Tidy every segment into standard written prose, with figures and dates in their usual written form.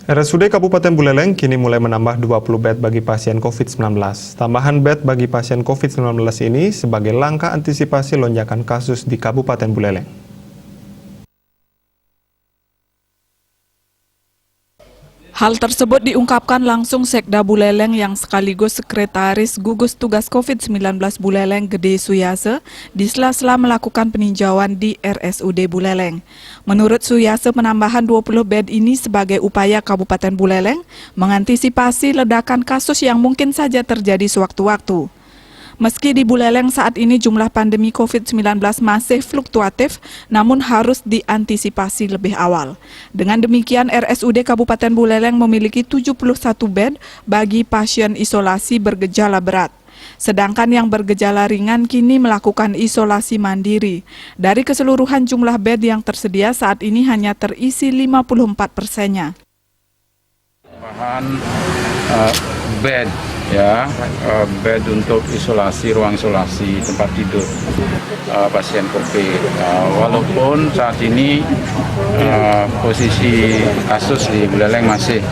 RSUD Kabupaten Buleleng kini mulai menambah 20 bed bagi pasien COVID-19. Tambahan bed bagi pasien COVID-19 ini sebagai langkah antisipasi lonjakan kasus di Kabupaten Buleleng. Hal tersebut diungkapkan langsung Sekda Buleleng yang sekaligus Sekretaris Gugus Tugas COVID-19 Buleleng Gede Suyase di sela-sela melakukan peninjauan di RSUD Buleleng. Menurut Suyase, penambahan 20 bed ini sebagai upaya Kabupaten Buleleng mengantisipasi ledakan kasus yang mungkin saja terjadi sewaktu-waktu. Meski di Buleleng saat ini jumlah pandemi COVID-19 masih fluktuatif, namun harus diantisipasi lebih awal. Dengan demikian, RSUD Kabupaten Buleleng memiliki 71 bed bagi pasien isolasi bergejala berat. Sedangkan yang bergejala ringan kini melakukan isolasi mandiri. Dari keseluruhan jumlah bed yang tersedia saat ini hanya terisi 54%-nya. Bed ya, bed untuk isolasi, ruang isolasi, tempat tidur pasien COVID. Walaupun saat ini posisi kasus di Buleleng masih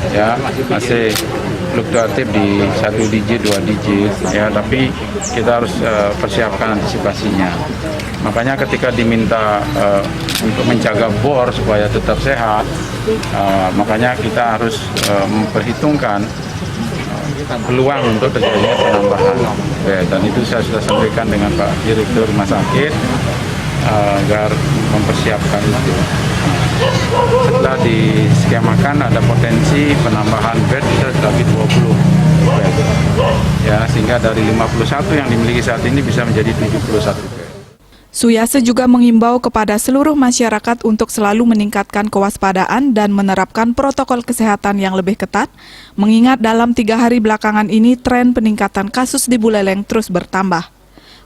fluktuatif di 1 digit, 2 digit ya, tapi kita harus persiapkan antisipasinya. Makanya ketika diminta untuk menjaga bor supaya tetap sehat, makanya kita harus memperhitungkan peluang untuk terjadinya penambahan bed, dan itu saya sudah sampaikan dengan Pak Direktur Rumah Sakit agar mempersiapkan itu. Setelah diskemakan ada potensi penambahan bed bisa lebih 20 bed ya, sehingga dari 51 yang dimiliki saat ini bisa menjadi 71 bed. Suyase juga mengimbau kepada seluruh masyarakat untuk selalu meningkatkan kewaspadaan dan menerapkan protokol kesehatan yang lebih ketat, mengingat dalam 3 hari belakangan ini tren peningkatan kasus di Buleleng terus bertambah.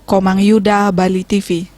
Komang Yuda, Bali TV.